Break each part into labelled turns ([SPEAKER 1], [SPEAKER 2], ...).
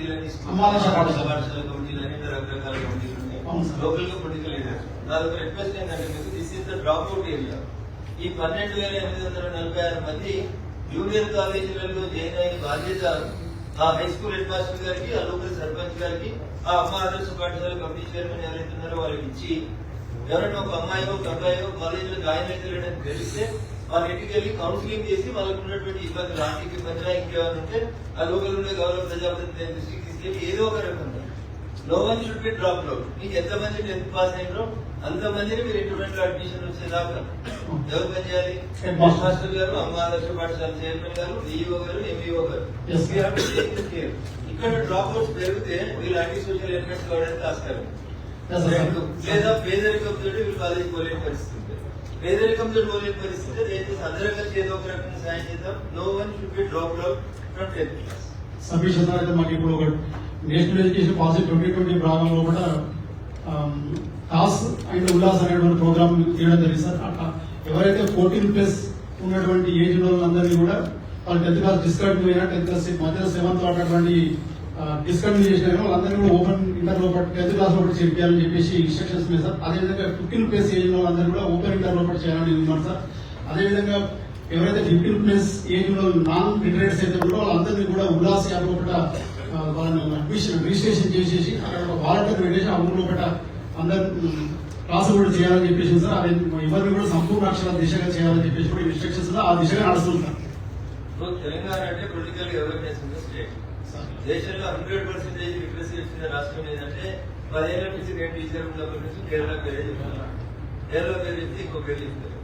[SPEAKER 1] కమిటీలని పాఠశాల కమిటీలని రకరకాల కమిటీలు ఉన్నాయి. లోకల్ గా పొలిటికల్ లీడర్స్. నాకు రిక్వెస్ట్ ఏంటంటే మీకు this is the drop out area. ఈ 12,846 మంది జూనియర్ కాలేజీలలో జాయిన్ అయిన బాధ్యత ఆ హై స్కూల్ హెడ్ మాస్టర్ గారికి, ఆ లోకల్ సర్పంచ్ గారికి, ఆ అమ్మ ఆదర్శ పాఠశాల కమిటీ చైర్మన్ ఎవరైతే ఉన్నారో వాళ్ళకి ఇచ్చి, ఎవరైనా ఒక అమ్మాయో ఒక అబ్బాయో కాలేజ్ లో జాయిన్ అయితే లేదని తెలిస్తే వాళ్ళ ఇంటికి వెళ్ళి కౌన్సిలింగ్ చేసి వాళ్ళకు ఉన్నటువంటి ఇబ్బందులు, ఆర్థిక ఇబ్బందులు ఇంకేమైనా ఉంటే ఆ లోకల్ ఉండే గౌరవ ప్రజాప్రతినిధి దృష్టికి తీసుకెళ్ళి ఏదో ఒక రకంగా no one should be drop out. మీకు ఎంతమంది 10th పాస్ అయినో అంతమందిని మీరు ఇంటర్మీడియట్ లో అడ్మిషన్ వచ్చేదాకా ఎవరు పనిచేయాలి? హెడ్ మాస్టర్ గారు, అమ్మ ఆదర్శ పాఠశాల చైర్మన్ గారు, డిఈఓ గారు, ఎంఈఓ గారు. ఇక్కడ డ్రాప్ అవుట్స్ పెరిగితే వీళ్ళు యాంటీ సోషల్ ఎలిమెంట్స్ కావడానికి ఆస్కారం లేదా పేదరికంతో వీళ్ళు కాలేజీ పోలేని పరిస్థితి ఉంది. పేదరికంతో పోలేని పరిస్థితి దయచేసి అందరం కలిసి ఏదో ఒక రకంగా సాయం చేద్దాం. No one should be drop out from 10th class.
[SPEAKER 2] Satish అన్న అయితే మాకు ఇప్పుడు ఒక నేషనల్ ఎడ్యుకేషన్ పాలసీ 2020 భాగంలో కూడా టాస్ అండ్ ఉల్లాస్ అనేటువంటి ప్రోగ్రామ్ చేయడం జరిగింది సార్. అట్లా ఎవరైతే 14+ ఉన్నటువంటి ఏజ్ వాళ్ళందరినీ కూడా వాళ్ళు 10th క్లాస్ డిస్కంటిన్యూ అయినా 10th క్లాస్ మధ్యలో 7th ఉన్నటువంటి డిస్కంటిన్యూ చేసిన వాళ్ళందరినీ కూడా ఓపెన్ ఇంటర్ లోపల 10th క్లాస్ లోపల చేయాలని చెప్పేసి ఇన్స్ట్రక్షన్స్ ఉన్నాయి సార్. అదేవిధంగా 15+ ఏజ్ వాళ్ళందరూ కూడా ఓపెన్ ఇంటర్ లోపల చేయాలని ఉన్నారు సార్. అదేవిధంగా ఎవరైతే 15+ ఏజ్ నాన్ రిటైర్డ్స్ అయితే కూడా వాళ్ళందరినీ కూడా ఉల్లాస్ యాప్ లోపల వాళ్ళని అడ్మిషన్ రిజిస్ట్రేషన్ చేసేసి అక్కడ వాలంటీర్ పెట్టేసి ఆ ఊరు లోపల అందరు క్లాసు కూడా చేయాలని చెప్పేసి సార్. అది ఎవరిని కూడా సంపూర్ణ అక్షరాల దిశగా చేయాలని చెప్పేసి కూడా ఇన్స్ట్రక్షన్స్ ఆ దిశగా నడుస్తుంటారు.
[SPEAKER 1] తెలంగాణ అంటే పొలిటికల్ అవేర్నెస్ ఉన్న స్టేట్. దేశంలో 100% లిటరసీ వచ్చిన రాష్ట్రం ఏదంటే 10 ఏళ్ల నుంచి నేను టీచర్ ఉన్నప్పటి నుంచి కేరళ పేరే చెప్తున్నాను. కేరళ పేరు చెప్తే ఇంకో పేరు చెప్తారు.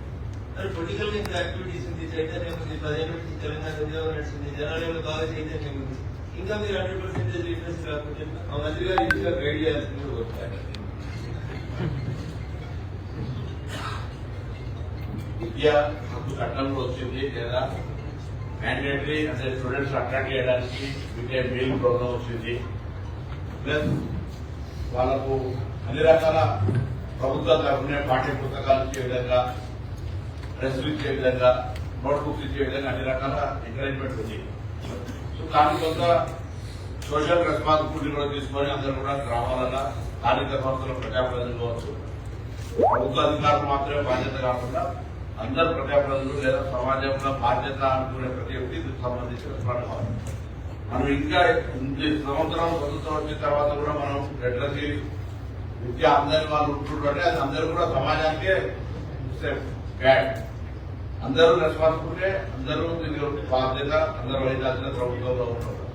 [SPEAKER 1] మరి పొలిటికల్ ఇంకా యాక్టివిటీస్ ఉంది, చైతన్యం ఉంది. 10 ఏళ్ల నుంచి తెలంగాణ ఉద్యోగం నడిచింది, జనాలలో బాగా చైతన్యం ఉంది. ఇంకా మీరు 100% లిటరసీ రాకపోతే మా మంత్రి గారు ఇంకా గైడ్ చేయాల్సింది కోరుతారు.
[SPEAKER 3] విద్య హక్కు చట్టంలో వచ్చింది లేదా మ్యాండేటరీ అంటే స్టూడెంట్స్ అట్రాక్ట్ చేయడానికి మిడ్ డే మీల్ ప్రోగ్రామ్ వచ్చింది. ప్లస్ వాళ్ళకు అన్ని రకాల ప్రభుత్వ తరఫునే పాఠ్య పుస్తకాలు ఇచ్చే విధంగా, డ్రెస్సులు ఇచ్చే విధంగా, నోట్బుక్స్ ఇచ్చే విధంగా అన్ని రకాల ఎంకరేజ్మెంట్ ఉంది. సో దాని కొంత సోషల్ రెస్పాన్సిబిలిటీ కూడా తీసుకొని అందరూ కూడా గ్రామాలలో స్థానిక సంస్థల ప్రజాప్రతినిధులు కావచ్చు, ప్రభుత్వ అధికారులు మాత్రమే బాధ్యత కాకుండా అందరు ప్రజాప్రతినిధులు లేదా సమాజంలో బాధ్యత అనుకునే ప్రతి వ్యక్తికి సంబంధించిన కావాలి. మనం ఇంకా 8 సంవత్సరాలు ప్రభుత్వం వచ్చిన తర్వాత కూడా మనం లిటరసీ విద్య అందరి వాళ్ళు ఉంటుంటే అది అందరూ కూడా సమాజానికే బ్యాడ్. అందరూ రెస్పాన్సిబిలిటీ, అందరూ దీనికి బాధ్యత అందరూ వహించాల్సిన ప్రభుత్వంలో ఉంటారు.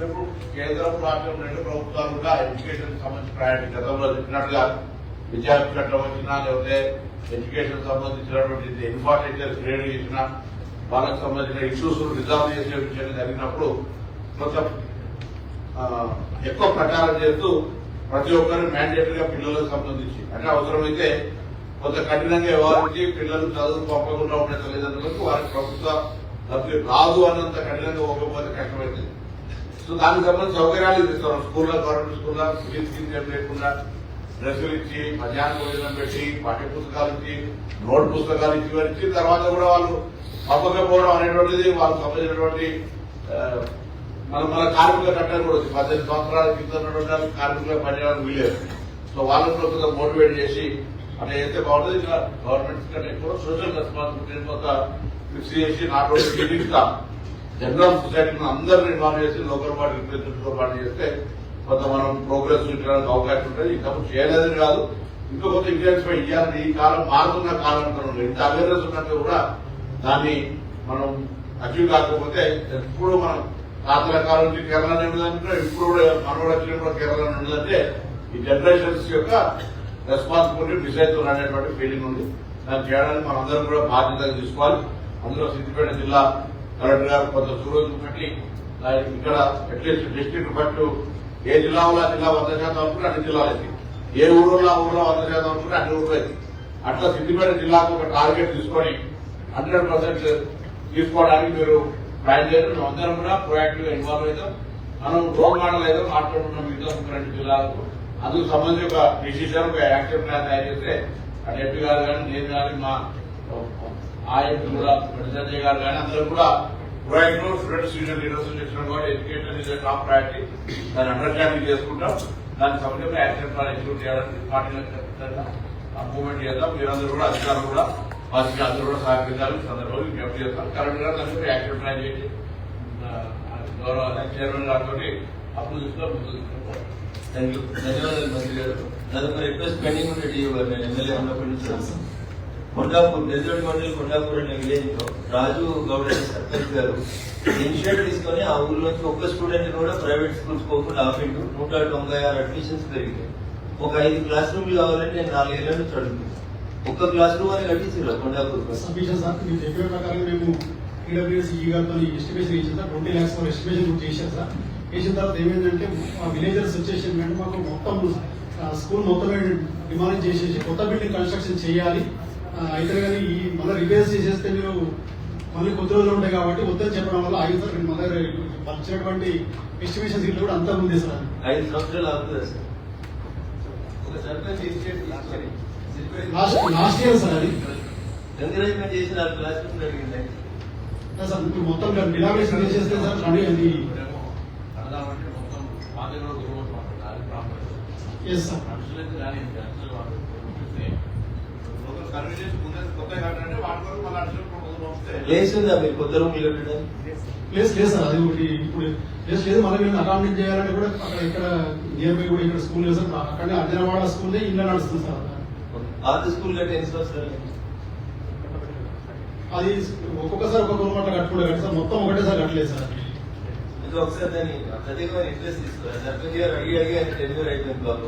[SPEAKER 3] ఇప్పుడు కేంద్రం, రాష్ట్రం 2 ప్రభుత్వాలు కూడా ఎడ్యుకేషన్ సంబంధించిన ప్రయారిటీ గతంలో చెప్పినట్టుగా విద్యార్థి చట్టం వచ్చినా లేకపోతే ఎడ్యుకేషన్ సంబంధించినటువంటి ఇన్ఫ్రాస్ట్రక్చర్ క్రియేట్ చేసిన వాళ్ళకి సంబంధించిన ఇష్యూస్ రిజాల్వ్ చేసే విషయాన్ని జరిగినప్పుడు కొంత ఎక్కువ ప్రచారం చేస్తూ ప్రతి ఒక్కరు మ్యాండేటరీగా పిల్లలకు సంబంధించి అంటే అవసరమైతే కొంత కఠినంగా వ్యవహరించి పిల్లలు చదువు పంపకుండా ఉండే తల్లిదండ్రులకు వారికి ప్రభుత్వ లబ్ధి రాదు అన్నంత కఠినంగా పోకపోతే కష్టమవుతుంది. సో దానికి సంబంధించి సౌకర్యాలు ఇస్తాం. స్కూల్లో, గవర్నమెంట్ స్కూల్లో ఫీజు కింద లేకుండా డ్రెస్సులు ఇచ్చి, మధ్యాహ్నం భోజనం పెట్టి, పాఠ్య పుస్తకాలు ఇచ్చి, నోట్ పుస్తకాలు ఇచ్చి తర్వాత కూడా వాళ్ళు పంపకపోవడం అనేటువంటిది వాళ్ళకు సంబంధించినటువంటి మన కార్మికుల చట్టం కూడా ఉంది. 18 సంవత్సరాల కింద ఉన్నటువంటి కార్మికులకు పనిచేయడానికి వీలేదు. సో వాళ్ళని కూడా మోటివేట్ చేసి అట్లా చేస్తే బాగుంటుంది. ఇంకా గవర్నమెంట్ కంటే ఎక్కువ సోషల్ రెస్పాన్సిబిలిటీ కొంత ఫిక్స్ చేసి నాట్ ఓన్లీ టీడీపీ జనరల్ సొసైటీని అందరినీ ఇన్వాల్వ్ చేసి లోకల్ పార్టీ రిప్రజెంటేటివ్తో పాటు చేస్తే కొంత మనం ప్రోగ్రెస్ చూపించడానికి అవకాశం ఉంటుంది. ఇంకా చేయలేదని కాదు, ఇంకా కొంత ఇంటెన్సిఫై ఇవ్వాలని. ఈ కాలం మారుతున్న కాలం అనుకున్నాం. ఇంత అవేర్నెస్ ఉన్నట్టు కూడా దాన్ని మనం అచీవ్ కాకపోతే ఎప్పుడు మనం తాతల కాలం నుంచి కేరళ ఉండదంటే ఇప్పుడు కూడా మనోడు వచ్చినప్పుడు కేరళ ఉండదంటే ఈ జనరేషన్స్ యొక్క రెస్పాన్సిబిలిటీ మిస్ అవుతుంది అనేటువంటి ఫీలింగ్ ఉంది. దాన్ని చేయడానికి మనందరం కూడా బాధ్యతగా తీసుకోవాలి. అందులో సిద్దిపేట జిల్లా కలెక్టర్ గారు కొంత సూరజ్ పెట్టి ఇక్కడ అట్లీస్ట్ డిస్ట్రిక్ట్ బట్టు ఏ జిల్లాలో ఆ జిల్లా 100% అనుకుంటే అన్ని జిల్లాలకి, ఏ ఊళ్ళో ఆ ఊళ్ళో 100% అనుకుంటే అన్ని ఊళ్ళకి, అట్లా సిద్దిపేట జిల్లాకు ఒక టార్గెట్ తీసుకొని 100% తీసుకోవడానికి మీరు ప్లాన్ చేయాలి. మేము అందరం కూడా ప్రొయాక్టివ్ గా ఇన్వాల్వ్ అవుతాం. మనం రోల్ మోడల్ అయితే మాట్లాడుకున్నాం మిగతా 2 జిల్లాలకు. అందుకు సంబంధించి ఒక డిసిషన్, ఒక యాక్షన్ ప్లాన్ తయారు చేస్తే అటు ఎంపీ గారు కానీ, నేను కానీ, మా ఆ ఎంపీ కూడా సంజయ్ గారు కానీ అందరూ కూడా right no students union leaders చేసిన కూడా ఎడ్యుకేషన్ ఇస్ టాప్ ప్రయారిటీ. దాన్ని అండర్స్టాండింగ్ చేసుకుంటాం. దాని సమయంలో యాక్షన్ ప్లాన్ ఎగ్జిక్యూట్ చేయడానికి పార్టీలకు మూవ్మెంట్ చేద్దాం. మీరందరూ కూడా అధికారులు కూడా వారికి అందరూ కూడా సహకరించాలి. సందర్భంలో విజ్ఞప్తి చేస్తాం. కరెక్ట్ గా దానికి యాక్షన్ ప్లాన్ చేసి గౌరవ చైర్మన్ గారితో అప్పుడు తీసుకుని ముందు తీసుకుంటాం.
[SPEAKER 1] థ్యాంక్ యూ, ధన్యవాదాలు మంత్రి గారు. నాదొక రిక్వెస్ట్ పెండింగ్ ఉంటే డిఓ గారు, నేను ఎమ్మెల్యే ఉన్నప్పటి నుంచి కొండాపూర్ నెల్లూరు మండలి కొండాపూర్ అనే విలేజ్ లో రాజు గౌడ్ అనే సర్పంచ్ గారు ఇనిషియేటివ్ తీసుకొని ఆ ఊర్లోంచి ఒక్క స్టూడెంట్ కూడా ప్రైవేట్ స్కూల్స్ పోకుండా ఆపిండు. 196 అడ్మిషన్స్ పెరిగాయి. ఒక 5 క్లాస్ రూమ్లు కావాలంటే నేను 4 ఏళ్ల నుంచి అడుగుతున్నాను. ఒక్క క్లాస్ రూమ్ అని కట్టించారు కొండాపూర్.
[SPEAKER 2] సబ్మిషన్ సార్ మీరు చెప్పిన ప్రకారం మేము ఈడబ్ల్యూఎస్ ఈ గారితో ఎస్టిమేషన్ ఇచ్చిన సార్ 20 lakhs ఎస్టిమేషన్ చేశారు సార్. చేసిన తర్వాత ఏమైందంటే విలేజర్స్ వచ్చేసి మేడం మాకు మొత్తం స్కూల్ మొత్తం డిమాండ్ చేసేసి కొత్త బిల్డింగ్ కన్స్ట్రక్షన్ చేయాలి అయితే కానీ ఈ మళ్ళీ రిపేర్స్ చేసేస్తే మీరు మళ్ళీ కొద్ది రోజులు ఉంటాయి కాబట్టి వద్దని చెప్పడం వల్ల ఆగి సార్ మన దగ్గర వచ్చినటువంటి ఎస్టిమేషన్ సీట్లు కూడా అంతా ఉంది సార్.
[SPEAKER 1] 5 సంవత్సరాలు ఆగుతుంది సార్. ఒక సర్పంచ్ ఇనిషియేటివ్ తీసుకొని
[SPEAKER 2] లాస్ట్ ఇయర్ సార్ అది
[SPEAKER 1] ఎంకరేజ్మెంట్ చేసి 4 క్లాస్ రూమ్ జరిగింది
[SPEAKER 2] సార్. మీరు మొత్తం డిలామినేషన్ చేసేస్తే సార్ అది
[SPEAKER 3] మొత్తం పాతలో
[SPEAKER 2] ఎస్ సార్.
[SPEAKER 1] ప్లేస్ ఉందా మీరు కొత్త రూమ్లు కట్టడానికి?
[SPEAKER 2] ప్లేస్ లేదు సార్. అది ఒకటి ఇప్పుడు ప్లేస్ లేదు. మళ్ళీ మేము అకామిడేట్ చేయాలంటే కూడా అక్కడ ఇక్కడ నియర్ బై కూడా ఇక్కడ స్కూల్ లేదు సార్. అక్కడనే అర్జనవాడ స్కూల్ ఇల్లు నడుస్తుంది సార్.
[SPEAKER 1] పాత స్కూల్ కట్టి ఎన్ని సంవత్సరాలు?
[SPEAKER 2] అది ఒక్కొక్కసారి ఒక్కొక్క రూమ్ అట్లా కట్టుకుంటే సార్ మొత్తం ఒకటేసారి కట్టలేదు సార్.
[SPEAKER 1] ఇంకా ఒకసారి దాన్ని ప్రత్యేకమైన ఇంట్రెస్ట్ తీసుకోవాలి. సర్పంచ్ గారు అడిగి ఆయన డెలివరీ అయిపోయింది బాబు.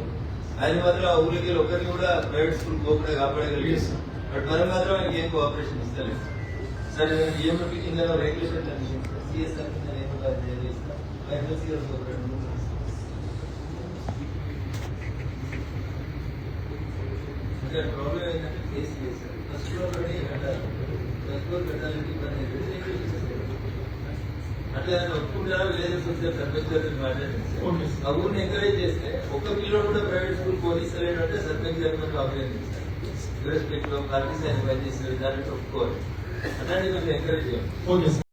[SPEAKER 1] ఆయన మాత్రం ఆ ఊరికి ఒకరిని కూడా ప్రైవేట్ స్కూల్ పోకుండా కాపాడగలిగేది. బట్ మనం మాత్రం ఆయనకి ఏం కోఆపరేషన్ ఇస్తలేదు. సరే ఈఎంఐ కింద రెగ్యులేషన్ సిఎస్ఆర్ కింద ప్రాబ్లం ఏంటంటే కేసు చేశారు. ఫస్ట్ ఫ్లోర్ కట్టాలి. ఫస్ట్ ఫ్లోర్ కట్టాలంటే ఇబ్బంది అట్లా ఒప్పుకుంటారా? విలేజెస్ వస్తే సర్పంచ్ గారితో మాట్లాడండి. ఆ ఊరిని ఎంకరేజ్ చేస్తే ఒక్క పిల్లలు కూడా ప్రైవేట్ స్కూల్ పోలీసులు అంటే సర్పంచ్ గారి మనకు అభినందిస్తారు. ఇర్రెస్పెక్టివ్ ఆఫ్ పార్టీస్ ఆయన పనిచేసిన విధానాన్ని ఒప్పుకోవాలి. అట్లాంటి కొంచెం ఎంకరేజ్ చేయాలి.
[SPEAKER 2] Okay sir.